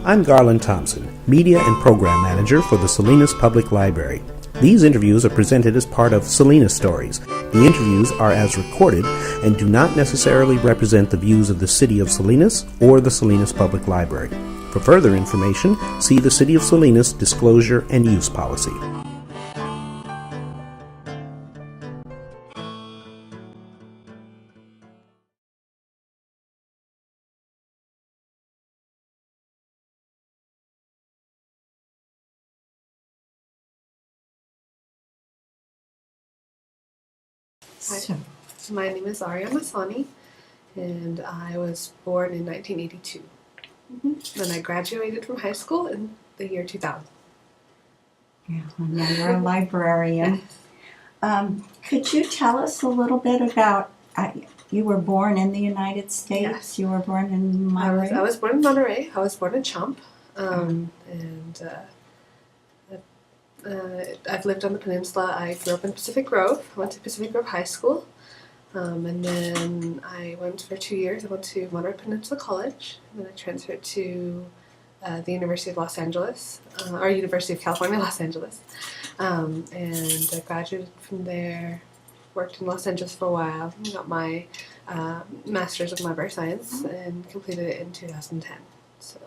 I'm Garland Thompson, Media and Program Manager for the Salinas Public Library. These interviews are presented as part of Salinas Stories. The interviews are as recorded and do not necessarily represent the views of the City of Salinas or the Salinas Public Library. For further information, see the City of Salinas Disclosure and Use Policy. Hi, my name is Ariana Sani, and I was born in 1982. Then I graduated from high school in the year 2000. Yeah, and now you're a librarian. Could you tell us a little bit about, you were born in the United States? Yes. You were born in Monterey? I was born in Monterey. I was born in Chump, I've lived on the peninsula. I grew up in Pacific Grove. I went to Pacific Grove High School, and then I went for 2 years. I went to Monterey Peninsula College, and then I transferred to the University of Los Angeles, or University of California, Los Angeles, and I graduated from there. Worked in Los Angeles for a while. Got my Master's of Library Science and completed it in 2010. So.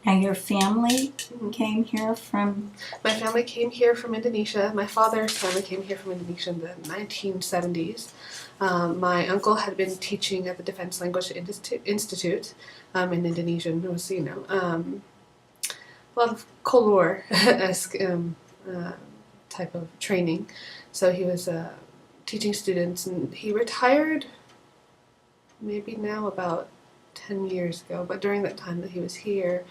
And your family came here from? My family came here from Indonesia. My father's family came here from Indonesia in the 1970s. My uncle had been teaching at the Defense Language Institute in Indonesian. It was, a lot of Cold War-esque type of training. So he was teaching students, and he retired maybe now about 10 years ago. But during that time that he was here,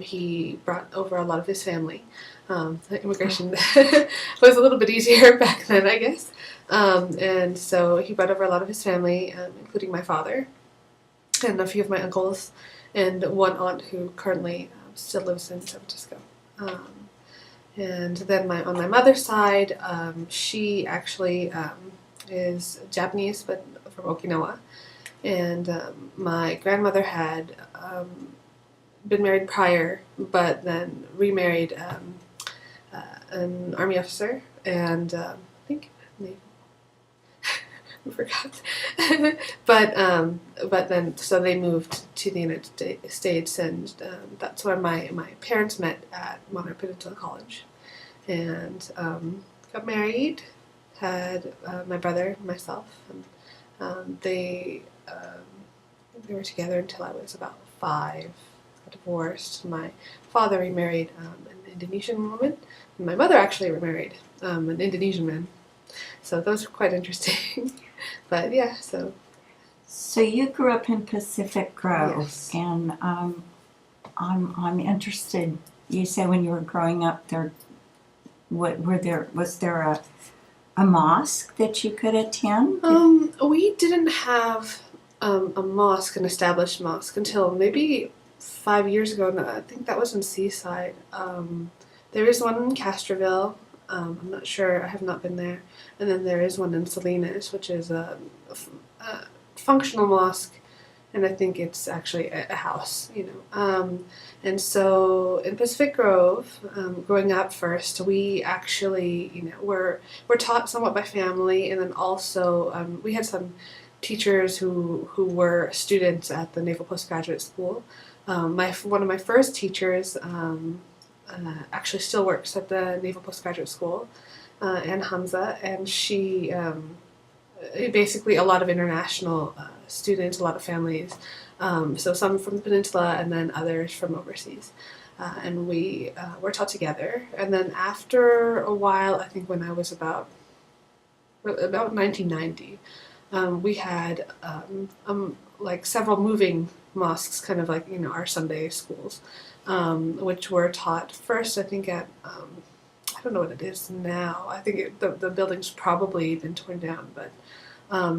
he brought over a lot of his family. Immigration was a little bit easier back then, I guess. And so he brought over a lot of his family, including my father and a few of my uncles and one aunt who currently still lives in San Francisco. And then on my mother's side, she actually is Japanese, but from Okinawa. And my grandmother had been married prior, but then remarried an army officer, and I think I forgot. but then so they moved to the United States, and that's where my parents met at Monterey Peninsula College, and got married, had my brother and myself, and they were together until I was about 5. Got divorced. My father remarried an Indonesian woman, and my mother actually remarried an Indonesian man. So those were quite interesting. But yeah, so. So you grew up in Pacific Grove, yes. And I'm interested. You said when you were growing up, was there a mosque that you could attend? We didn't have a mosque, an established mosque, until maybe 5 years ago. I think that was in Seaside. There is one in Castroville. I'm not sure. I have not been there. And then there is one in Salinas, which is a functional mosque, and I think it's actually a house, And so in Pacific Grove, growing up first, we actually, were taught somewhat by family, and then also we had some teachers who were students at the Naval Postgraduate School. One of my first teachers actually still works at the Naval Postgraduate School, Ann Hamza, and she basically a lot of international students, a lot of families, so some from the peninsula and then others from overseas. And we were taught together. And then after a while, I think when I was about 1990, we had like several moving mosques, kind of like our Sunday schools, which were taught first, I think, at I don't know what it is now. I think the building's probably been torn down, but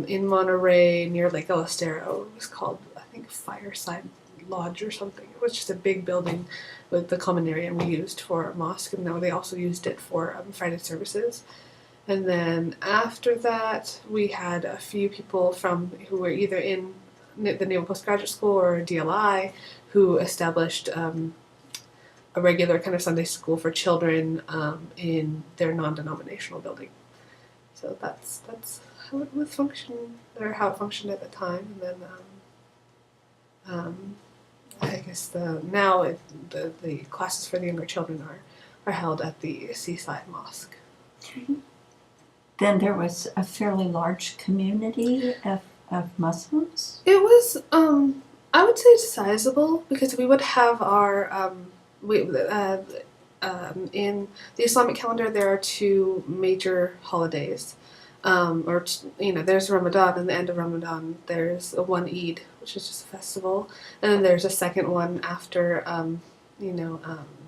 in Monterey near Lake El Estero, it was called, I think, Fireside Lodge or something. It was just a big building with the common area, and we used for a mosque, and now they also used it for Friday services. And then after that, we had a few people who were either in the Naval Postgraduate School or DLI who established a regular kind of Sunday school for children in their non-denominational building. So that's how it would function, or how it functioned at the time. And then I guess the classes for the younger children are held at the Seaside Mosque. Then there was a fairly large community of Muslims? It was, I would say, sizable, because we would have our, in the Islamic calendar there are two major holidays. There's Ramadan, and the end of Ramadan there's one Eid, which is just a festival, and then there's a second one after,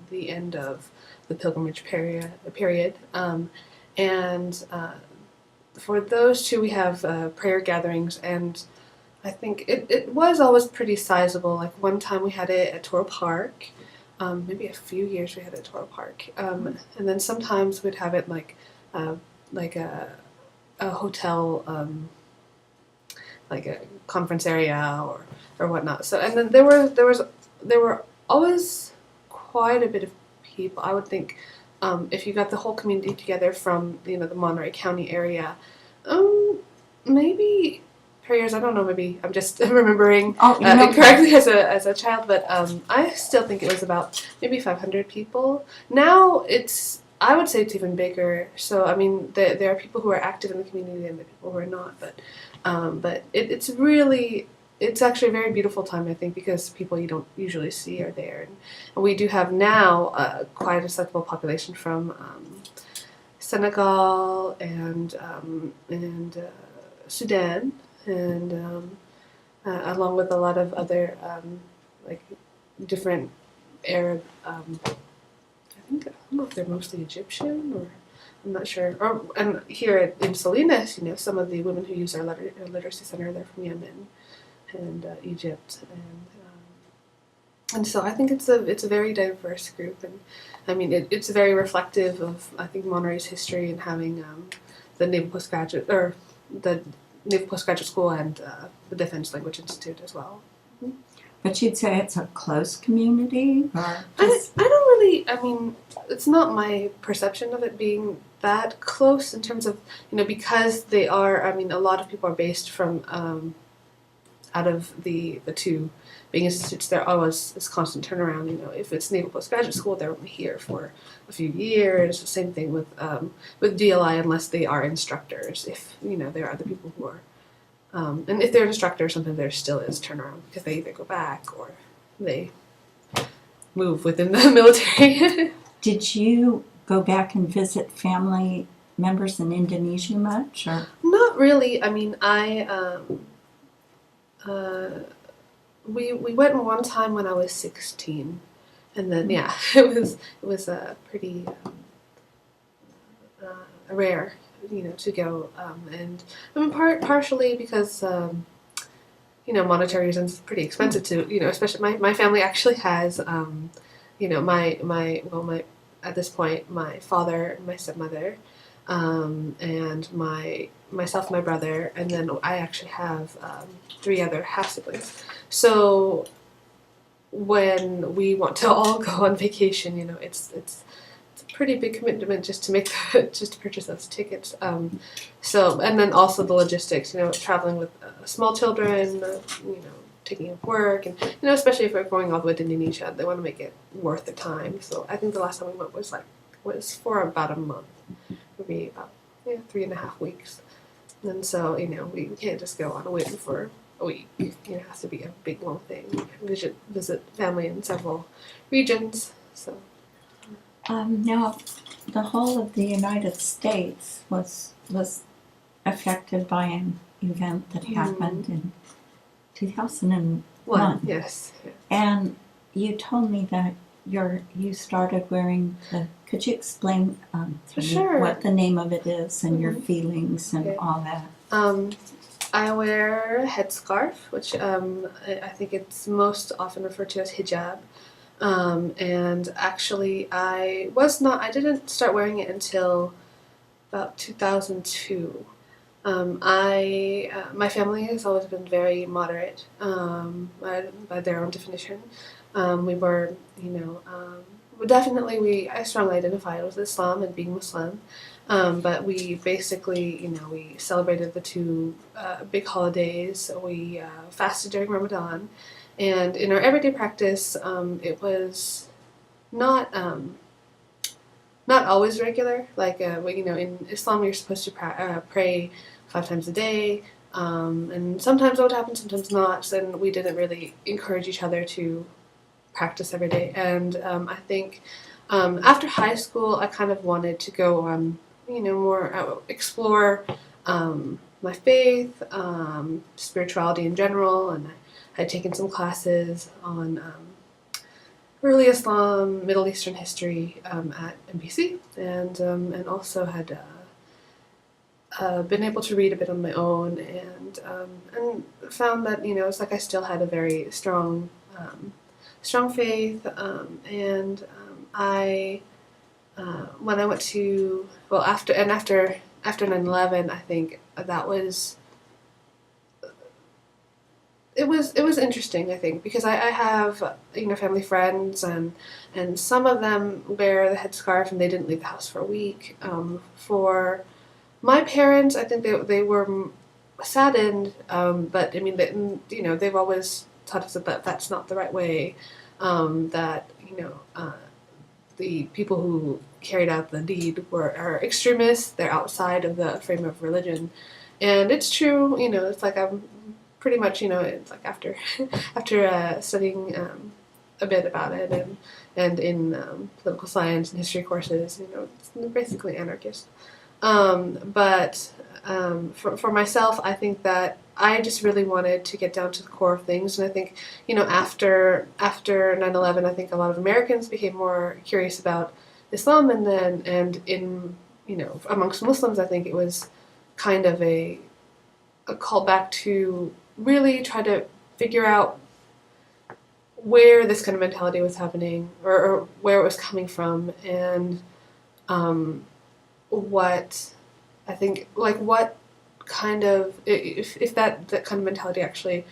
the end of the pilgrimage period. For those two we have prayer gatherings, and I think it was always pretty sizable. Like one time we had it at Toro Park, maybe a few years we had it at Toro Park, and then sometimes we'd have it like a hotel, like a conference area or whatnot. So, and then there were always quite a bit of people. I would think if you got the whole community together from the Monterey County area, maybe prayers. I don't know. Maybe I'm just remembering incorrectly as a child, but I still think it was about maybe 500 people. Now I would say it's even bigger. So I mean, there are people who are active in the community and there are people who are not. But it's actually a very beautiful time, I think, because people you don't usually see are there, and we do have now quite a sizable population from Senegal and Sudan, and along with a lot of other like different Arab. I don't know if they're mostly Egyptian, or I'm not sure. And here in Salinas, some of the women who use our literacy center, they're from Yemen and Egypt, and so I think it's a very diverse group, and I mean it's very reflective of, I think, Monterey's history and having the Naval Postgraduate School and the Defense Language Institute as well. But you'd say it's a close community, or I don't really. I mean, it's not my perception of it being that close in terms of because they are. I mean, a lot of people are based from out of the two being institutes. There always is constant turnaround. If it's Naval Postgraduate School, they're only here for a few years. The same thing with DLI, unless they are instructors. If there are other people who are. And if they're an instructor, sometimes there still is turnaround because they either go back or they move within the military. Did you go back and visit family members in Indonesia much? Or? Not really. I mean, we went one time when I was 16, and then it was pretty rare. To go, and I mean partially because monetary reasons, it's pretty expensive to especially my family actually has my at this point my father, my stepmother, and myself, my brother, and then I actually have 3 other half siblings. So when we want to all go on vacation, it's pretty big commitment just to purchase those tickets. So, and then also the logistics, traveling with small children, taking off work, and especially if we're going all the way to Indonesia, they want to make it worth the time. So I think the last time we went was for about a month, maybe about 3.5 weeks. And so we can't just go on a whim for a week. It has to be a big long thing. Visit family in several regions. So. Now, the whole of the United States was affected by an event that happened in 2001. Yes. And you told me that you started wearing could you explain Sure. what the name of it is and your feelings and all that? I wear a headscarf, which I think it's most often referred to as hijab. And actually I didn't start wearing it until about 2002. My family has always been very moderate, by their own definition. We were, definitely I strongly identified with Islam and being Muslim. But we basically, we celebrated the two big holidays. We fasted during Ramadan, and in our everyday practice, it was not not always regular. Like in Islam, you're supposed to pray 5 times a day, and sometimes that would happen, sometimes not. And we didn't really encourage each other to practice every day. And I think after high school, I kind of wanted to go on, more explore my faith, spirituality in general, and I had taken some classes on early Islam, Middle Eastern history at NBC, and also had been able to read a bit on my own, and found that it's like I still had a very strong faith, and I when I went to after 9/11, I think that was it was interesting, I think, because I have family friends, and some of them wear the headscarf and they didn't leave the house for a week. For my parents, I think they were saddened, but I mean they've always taught us that that's not the right way. That the people who carried out the deed are extremists. They're outside of the frame of religion, and it's true. It's like I'm pretty much it's like after studying a bit about it, and in political science and history courses, it's basically anarchist. But for myself, I think that I just really wanted to get down to the core of things, and I think after 9/11, I think a lot of Americans became more curious about Islam, and in amongst Muslims, I think it was kind of a call back to really try to figure out where this kind of mentality was happening, or where it was coming from, and what I think, like, what kind of, if that kind of mentality actually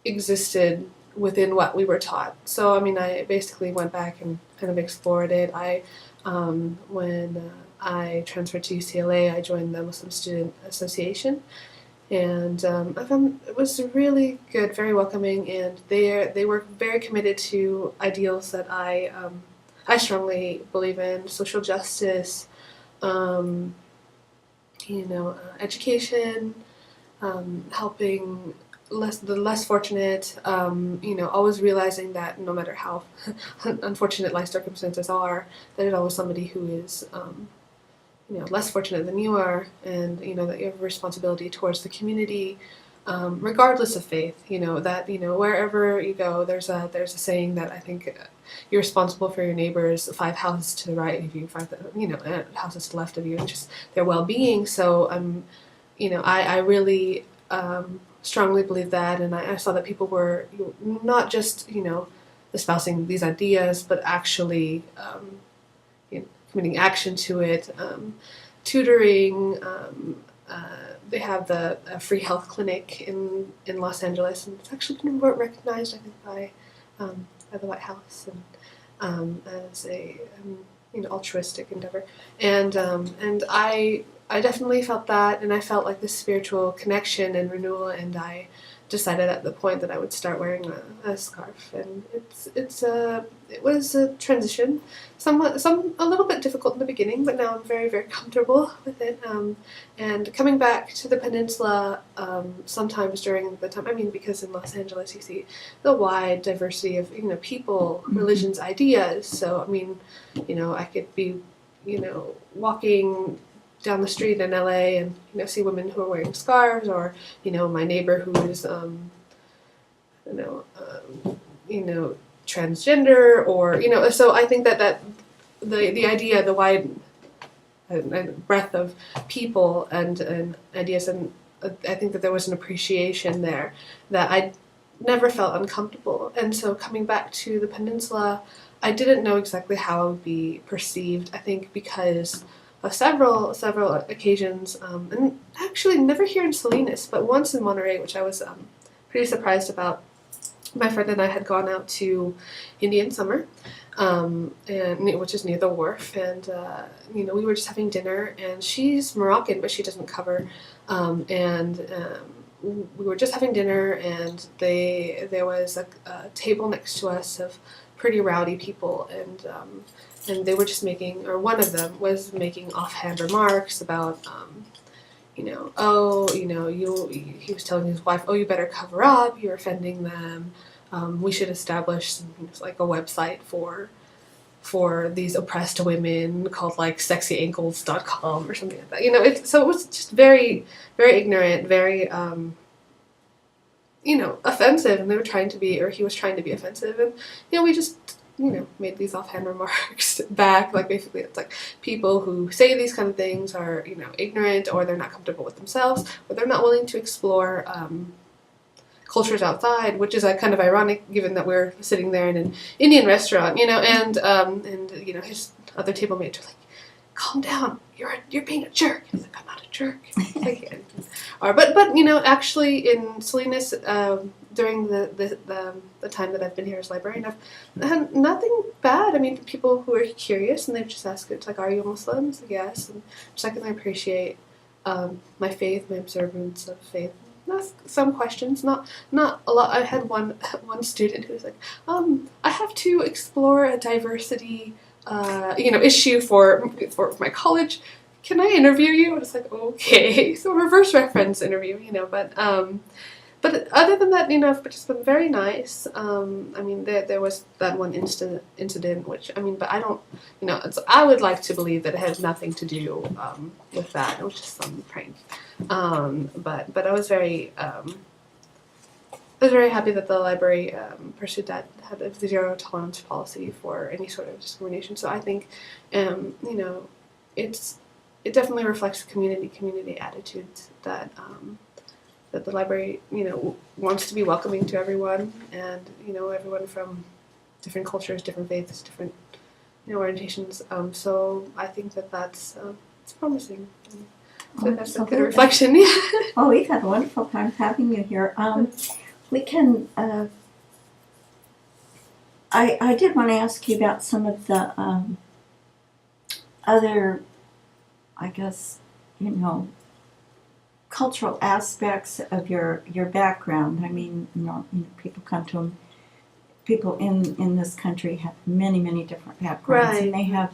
existed within what we were taught. So I mean, I basically went back and kind of explored it. When I transferred to UCLA, I joined the Muslim Student Association, and I found it was really good, very welcoming, and they were very committed to ideals that I strongly believe in: social justice, education, helping the less fortunate, always realizing that no matter how unfortunate life circumstances are, there's always somebody who is less fortunate than you are, and that you have a responsibility towards the community, regardless of faith. That wherever you go, there's a saying that I think you're responsible for your neighbors 5 houses to the right of you, 5 houses to the left of you, and just their well-being. So I really strongly believe that, and I saw that people were not just espousing these ideas, but actually committing action to it, tutoring. They have the free health clinic in Los Angeles, and it's actually been recognized, I think, by the White House, and as a altruistic endeavor. And I definitely felt that, and I felt like this spiritual connection and renewal, and I decided at the point that I would start wearing a scarf. And it was a transition, a little bit difficult in the beginning, but now I'm very, very comfortable with it. And coming back to the peninsula sometimes during the time, I mean, because in Los Angeles you see the wide diversity of people, religions, ideas. So I mean, I could be walking down the street in LA and see women who are wearing scarves, or my neighbor who is transgender, or so I think that the idea, the wide breadth of people and ideas, and I think that there was an appreciation there that I never felt uncomfortable. And so coming back to the peninsula, I didn't know exactly how I would be perceived. I think because of several occasions, and actually never here in Salinas, but once in Monterey, which I was pretty surprised about. my friend and I had gone out to Indian Summer, and which is near the wharf, and we were just having dinner. And she's Moroccan, but she doesn't cover, we were just having dinner, and there was a table next to us of pretty rowdy people, and they were just making, or one of them was making offhand remarks about. He was telling his wife, oh, you better cover up, you're offending them. We should establish like a website for these oppressed women called like sexyankles.com or something like that. So it was just very, very ignorant, very, offensive, and they were trying to be, or he was trying to be offensive, and, we just, made these offhand remarks back. Like, basically, it's like people who say these kind of things are, ignorant, or they're not comfortable with themselves, or they're not willing to explore cultures outside, which is kind of ironic given that we're sitting there in an Indian restaurant, and his other table mates are like, calm down, you're being a jerk. He's like, I'm not a jerk. But actually in Salinas, during the time that I've been here as librarian, I've had nothing bad. I mean, people who are curious, and they've just asked, it's like, are you Muslim? It's like, yes. And secondly, I appreciate my faith, my observance of faith. Ask some questions, not a lot. I had one student who was like, I have to explore a diversity issue for my college. Can I interview you? And it's like, okay. So reverse reference interview, but other than that, it's just been very nice. There was that one incident, which, but I don't, I would like to believe that it had nothing to do with that. It was just some prank. But I was very happy that the library pursued that, had a zero tolerance policy for any sort of discrimination. So I think, it definitely reflects the community attitudes that the library, wants to be welcoming to everyone, and everyone from different cultures, different faiths, different orientations. So I think that's it's promising. So that's a good reflection. Oh, we've had a wonderful time having you here. We can. I did want to ask you about some of the other, I guess, cultural aspects of your background. I mean, people come to them. People in this country have many different backgrounds, right. And they have,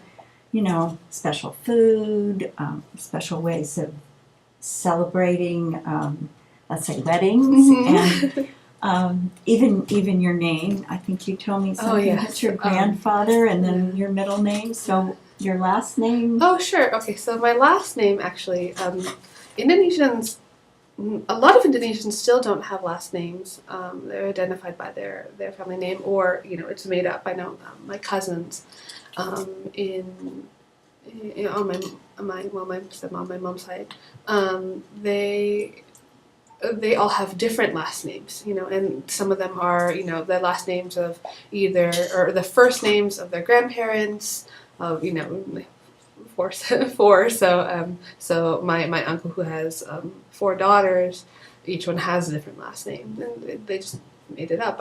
special food, special ways of celebrating, let's say, weddings, Mm-hmm. and even your name. I think you told me something. Yes. It's your grandfather, and then your middle name. So your last name. Oh, sure. Okay, so my last name actually, Indonesians. A lot of Indonesians still don't have last names. They're identified by their family name, or it's made up. I know my cousins on my stepmom, my mom's side, they all have different last names, and some of them are the last names of either, or the first names of their grandparents, of four. So my uncle, who has 4 daughters, each one has a different last name, and they just made it up.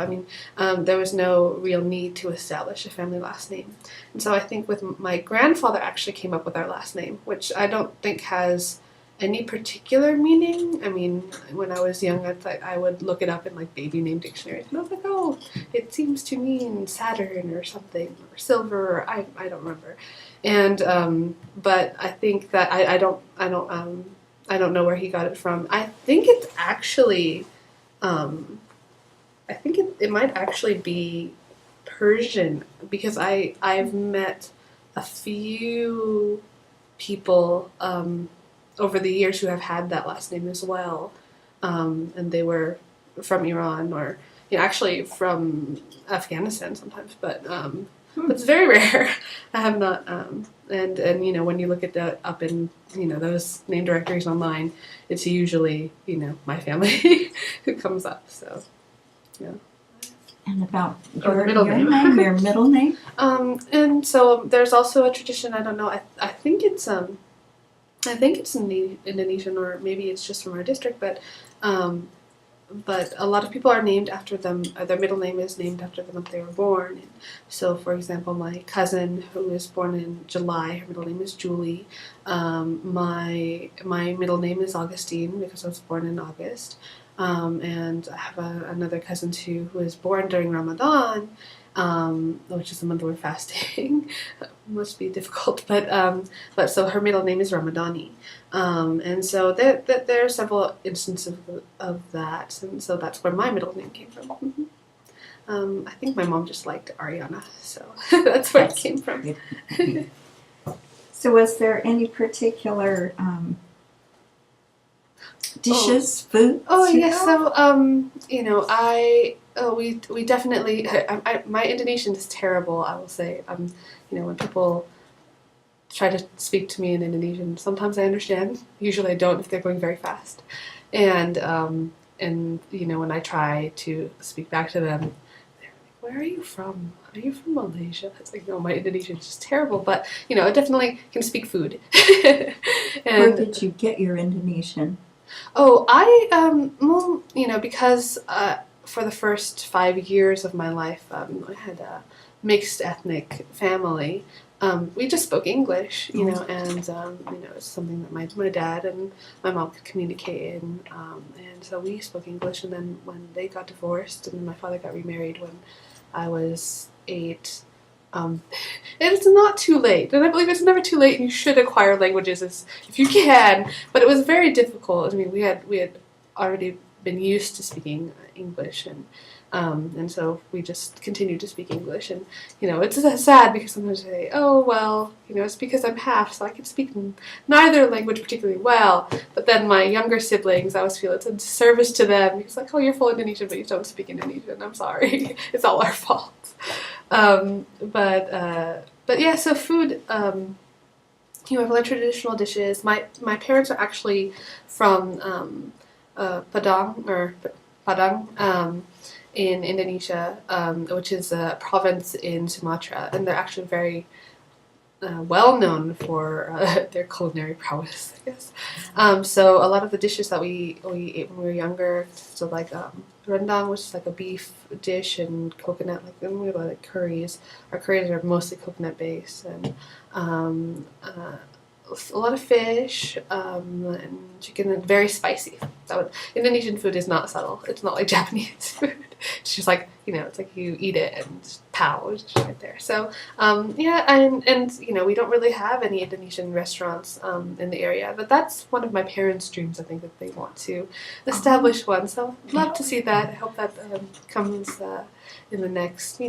There was no real need to establish a family last name, and so I think with my grandfather actually came up with our last name, which I don't think has any particular meaning. When I was young, I would look it up in like baby name dictionaries, and I was like, oh, it seems to mean Saturn or something, or silver, or I don't remember. And but I think that I don't know where he got it from. I think it's actually I think it might actually be Persian, because I've met a few people over the years who have had that last name as well, and they were from Iran, or actually from Afghanistan sometimes, but it's very rare. I have not, and when you look at that up in those name directories online, it's usually my family who comes up. So yeah. And about Your your name, your middle name. And so there's also a tradition. I don't know. I think it's in the Indonesian, or maybe it's just from our district, but but a lot of people are named after them. Their middle name is named after them if they were born. And so, for example, my cousin who was born in July, her middle name is Julie. My middle name is Augustine because I was born in August. And I have another cousin too who was born during Ramadan, which is the month we're fasting. Must be difficult, but so her middle name is Ramadani, and so there are several instances of that, and so that's where my middle name came from. I think my mom just liked Ariana, so that's where it came from. So was there any particular dishes, food? Yes. So we definitely. My Indonesian is terrible. I will say. When people try to speak to me in Indonesian, sometimes I understand. Usually, I don't if they're going very fast. And when I try to speak back to them, they're like, "Where are you from? Are you from Malaysia?" It's like, no, my Indonesian is just terrible. But I definitely can speak food. Where did you get your Indonesian? Oh, because for the first 5 years of my life, I had a mixed ethnic family. We just spoke English, and it's something that my dad and my mom could communicate in, and so we spoke English. And then when they got divorced, and then my father got remarried when I was 8. It's not too late, and I believe it's never too late, and you should acquire languages if you can. But it was very difficult. I mean, we had already been used to speaking English, and so we just continued to speak English. And it's sad because sometimes I say, "Oh well, it's because I'm half, so I can speak neither language particularly well." But then my younger siblings, I always feel it's a disservice to them because like, "Oh, you're full Indonesian, but you don't speak Indonesian. I'm sorry, it's all our fault." But yeah, so food, I've learned traditional dishes. My parents are actually from Padang in Indonesia, which is a province in Sumatra, and they're actually very well known for their culinary prowess, I guess. So a lot of the dishes that we ate when we were younger, so like rendang, which is like a beef dish, and coconut, and we have like curries. Our curries are mostly coconut based, and a lot of fish, and chicken, and very spicy. Indonesian food is not subtle. It's not like Japanese food. It's just like, it's like you eat it and pow, it's just right there. So, and we don't really have any Indonesian restaurants in the area, but that's one of my parents' dreams. I think that they want to establish one. So I'd love to see that. I hope that comes in the next,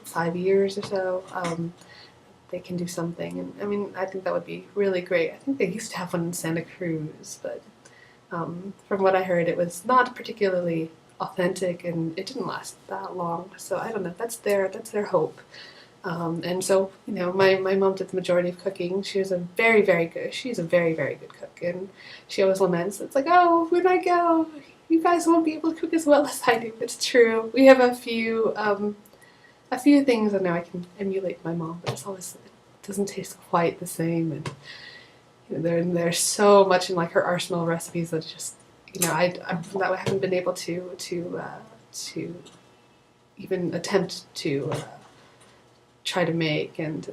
5 years or so. They can do something, and I mean, I think that would be really great. I think they used to have one in Santa Cruz, but from what I heard, it was not particularly authentic, and it didn't last that long. So I don't know. That's their hope. And so my mom did the majority of cooking. She's a very, very good cook, and she always laments. It's like, oh, when I go, you guys won't be able to cook as well as I do. It's true. We have a few things I know I can emulate my mom, but it doesn't taste quite the same, and there's so much in like her arsenal of recipes that just I haven't been able to even attempt to try to make, and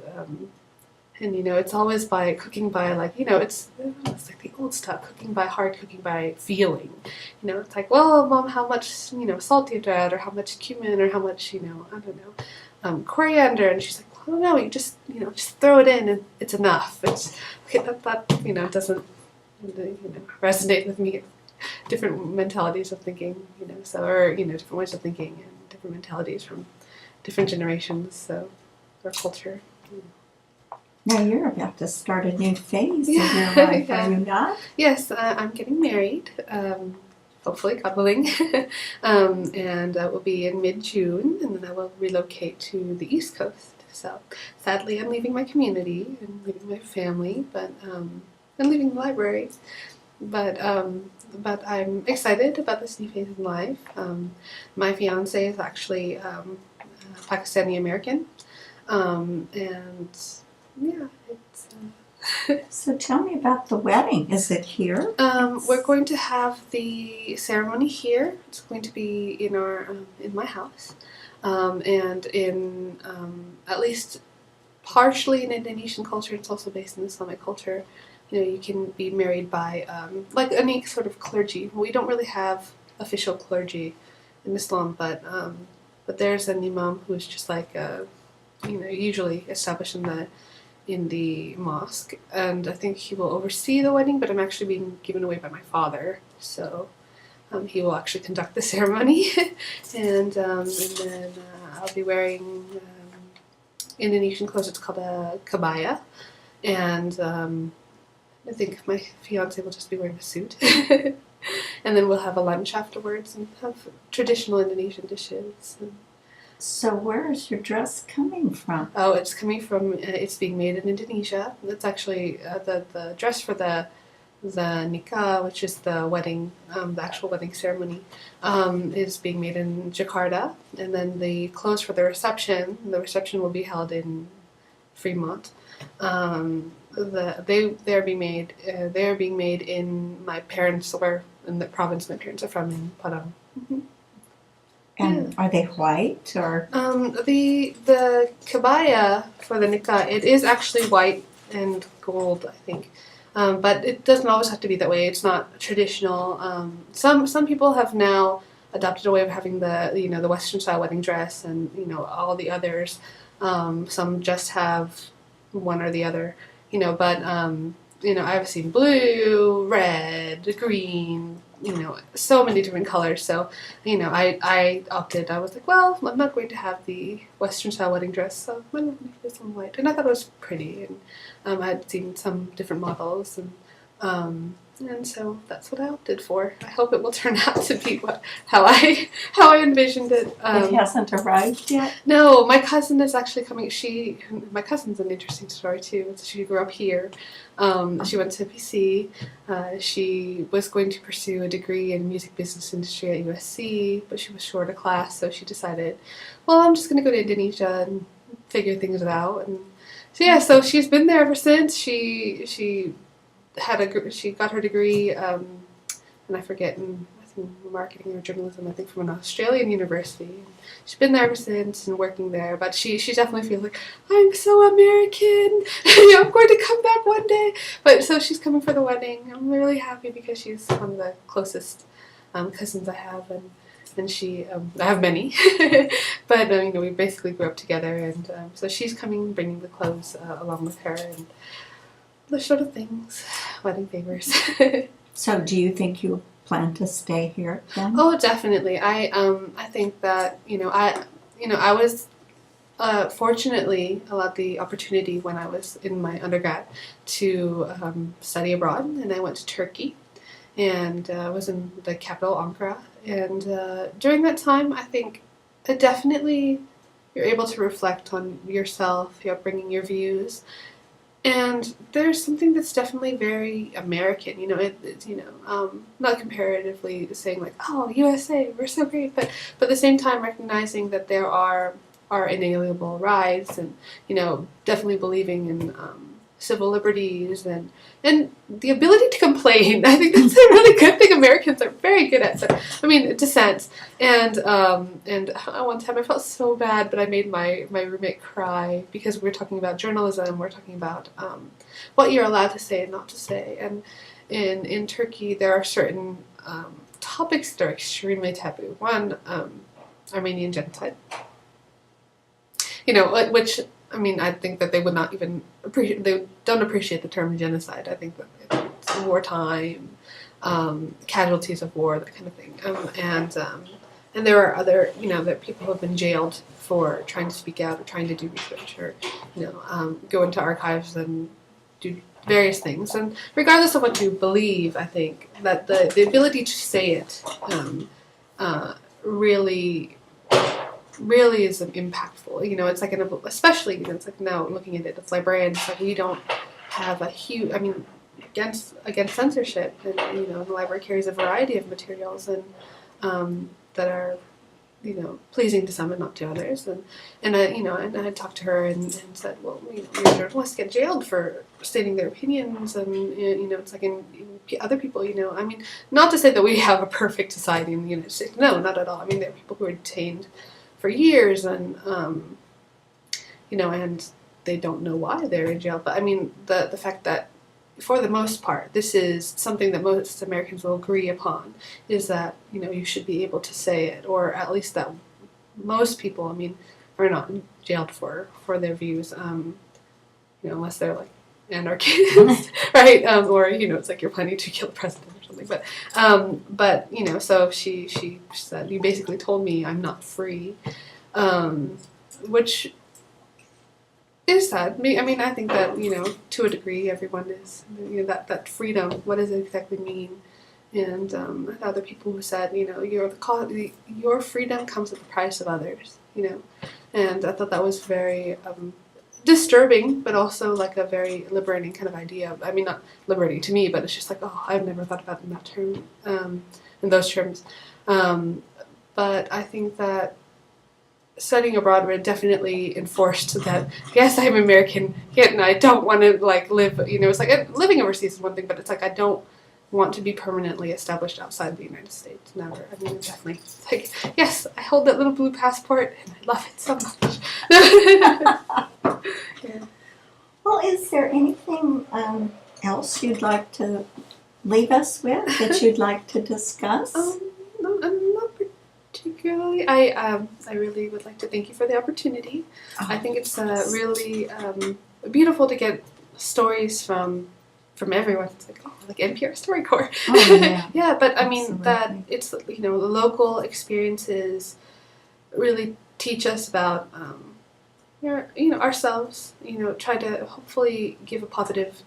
it's always by cooking by it's like the old stuff, cooking by heart, cooking by feeling. It's like, well, Mom, how much salt do you have to add, or how much cumin, or how much I don't know, coriander, and she's like, well, I don't know, you just just throw it in and it's enough. It's okay, that doesn't resonate with me. Different mentalities of thinking, different ways of thinking, and different mentalities from different generations, so or culture. Now you're about to start a new phase in your life, are you not? Yes, I'm getting married, hopefully, God willing, and that will be in mid-June, and then I will relocate to the East Coast. So sadly, I'm leaving my community and leaving my family, but and leaving the library. But I'm excited about this new phase in life. My fiance is actually Pakistani American, and yeah, it's So tell me about the wedding. Is it here? We're going to have the ceremony here. It's going to be in our in my house, and in at least partially in Indonesian culture. It's also based in Islamic culture. You can be married by like any sort of clergy. We don't really have official clergy in Islam, but there's an imam who is just like usually established in the mosque, and I think he will oversee the wedding, but I'm actually being given away by my father, so he will actually conduct the ceremony, and then I'll be wearing Indonesian clothes. It's called a kabaya, and I think my fiance will just be wearing a suit, and then we'll have a lunch afterwards and have traditional Indonesian dishes. So where is your dress coming from? Oh, it's coming from, it's being made in Indonesia. It's actually, the dress for the nikah, which is the wedding, the actual wedding ceremony, is being made in Jakarta. And then the clothes for the reception will be held in Fremont. They're being made in my parents, or in the province my parents are from, in Padang. Mm-hmm. And are they white or? The kabaya for the nikah, it is actually white and gold, I think. But it doesn't always have to be that way. It's not traditional. Some people have now adopted a way of having the Western style wedding dress, and all the others. Some just have one or the other. But I've seen blue, red, green. So many different colors. So, I opted. I was like, well, I'm not going to have the Western style wedding dress, so why not make this one white? And I thought it was pretty, and I had seen some different models, and so that's what I opted for. I hope it will turn out to be how I envisioned it. It hasn't arrived yet? No, my cousin is actually coming. My cousin's an interesting story too. She grew up here. She went to PC. She was going to pursue a degree in music business industry at USC, but she was short a class, so she decided, well, I'm just going to go to Indonesia and figure things out. And so yeah, so she's been there ever since. She got her degree, and I forget, in marketing or journalism, I think, from an Australian university. She's been there ever since and working there, but she definitely feels like, I'm so American, I'm going to come back one day. But so she's coming for the wedding. I'm really happy because she's one of the closest cousins I have, and I have many, but we basically grew up together, and so she's coming, bringing the clothes along with her, and those sort of things, wedding favors. So do you think you plan to stay here then? Oh, definitely. I think that I was fortunately allowed the opportunity when I was in my undergrad to study abroad, and I went to Turkey, and was in the capital, Ankara, and during that time, I think definitely you're able to reflect on yourself, your upbringing, your views. And there's something that's definitely very American, not comparatively saying like, oh, USA, we're so great, but at the same time recognizing that there are inalienable rights, and definitely believing in civil liberties and the ability to complain. I think that's a really good thing Americans are very good at. Dissent. And one time I felt so bad, but I made my roommate cry because we were talking about journalism. We're talking about what you're allowed to say and not to say. And in Turkey, there are certain topics that are extremely taboo. One, Armenian genocide. Which, I think that they would not even appreciate, they don't appreciate the term genocide. I think that it's wartime, casualties of war, that kind of thing. And there are other, that people who have been jailed for trying to speak out or trying to do research or, go into archives and do various things. And regardless of what you believe, I think that the ability to say it really is impactful. It's like especially, it's like now looking at it as librarians, it's like we don't have a huge, against censorship, and the library carries a variety of materials and that are pleasing to some and not to others. And I had talked to her and said, well, your journalists get jailed for stating their opinions, and it's like in other people, I mean, not to say that we have a perfect society in the United States. No, not at all. I mean, there are people who are detained for years, and and they don't know why they're in jail. But I mean, the fact that, for the most part, this is something that most Americans will agree upon, is that, you should be able to say it, or at least that most people, I mean, are not jailed for their views, unless they're like anarchists, right? Or, it's like you're planning to kill the president or something. But so she said, you basically told me I'm not free, which is sad. I mean, I think that, to a degree, everyone is, that freedom, what does it exactly mean? And other people who said, your freedom comes at the price of others, And I thought that was very disturbing, but also like a very liberating kind of idea. I mean, not liberating to me, but it's just like, oh, I've never thought about it in that term, in those terms. But I think that studying abroad definitely enforced that, yes, I'm American, yet and I don't want to live, it's like living overseas is one thing, but it's like I don't want to be permanently established outside the United States. Never. I mean, definitely. It's like, yes, I hold that little blue passport and I love it so much. Yeah. Well, is there anything else you'd like to leave us with that you'd like to discuss? No, not particularly. I really would like to thank you for the opportunity. Oh, I think it's really beautiful to get stories from everyone. It's like, like NPR StoryCorps. Oh, yeah. Yeah, but I mean, absolutely. That it's, the local experiences really teach us about ourselves, try to hopefully give a positive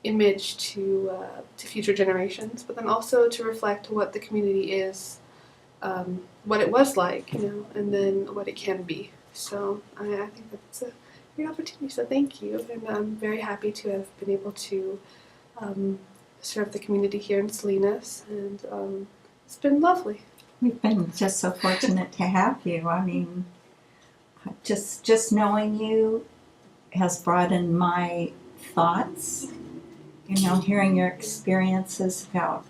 image to future generations, but then also to reflect what the community is, what it was like, and then what it can be. So I think that's a great opportunity. So thank you, and I'm very happy to have been able to serve the community here in Salinas, and it's been lovely. We've been just so fortunate to have you. I mean, just knowing you has broadened my thoughts. Hearing your experiences about,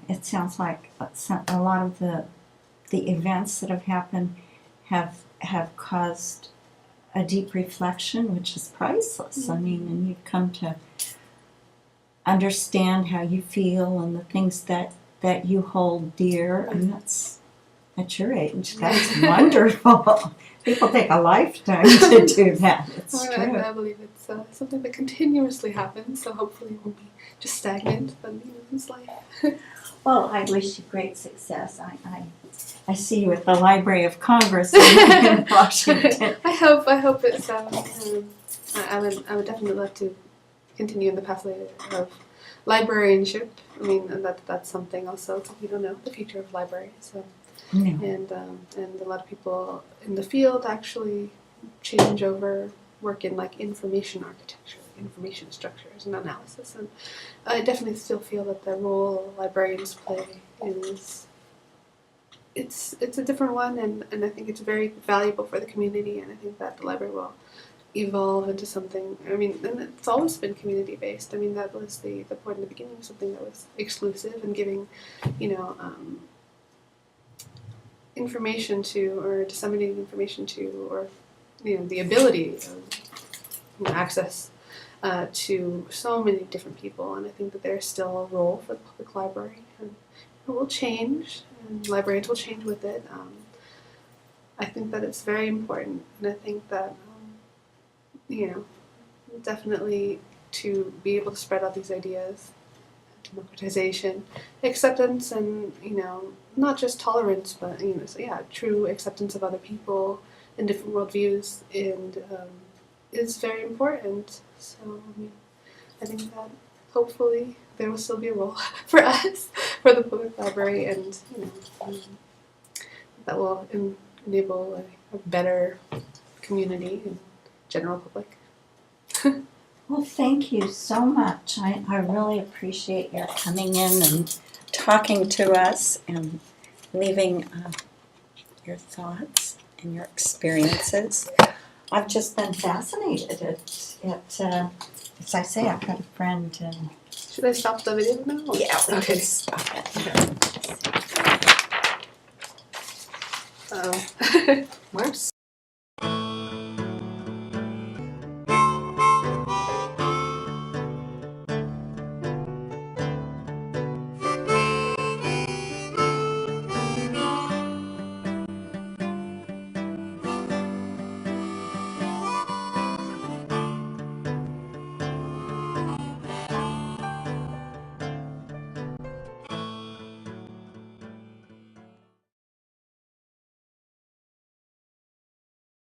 it sounds like a lot of the events that have happened have caused a deep reflection, which is priceless. I mean, and you've come to understand how you feel and the things that you hold dear, and that's, at your age, that's wonderful. People take a lifetime to do that. It's true. I believe it's something that continuously happens, so hopefully it won't be just stagnant, but it's life. Well, I wish you great success. I see you at the Library of Congress in Washington. I hope it's. I would definitely love to continue in the pathway of librarianship. I mean, and that's something also you don't know the future of libraries. So. No. And a lot of people in the field actually change over, work in information architecture, information structures and analysis, and I definitely still feel that the role librarians play is it's a different one, and I think it's very valuable for the community, and I think that the library will evolve into something. I mean, and it's always been community based. I mean, that was the point in the beginning, something that was exclusive and giving, information to, or disseminating information to, or the ability of access to so many different people. And I think that there's still a role for the public library, and it will change, and librarians will change with it. I think that it's very important, and I think that definitely to be able to spread out these ideas, democratization, acceptance, and not just tolerance, but true acceptance of other people and different worldviews, and is very important. So I think that hopefully there will still be a role for us, for the public library, and that will enable a better community and general public. Well, thank you so much. I really appreciate your coming in and talking to us and leaving your thoughts and your experiences. I've just been fascinated. As I say, I've got a friend and Should I stop the video now? yeah, we Okay. can stop it. Oh. We're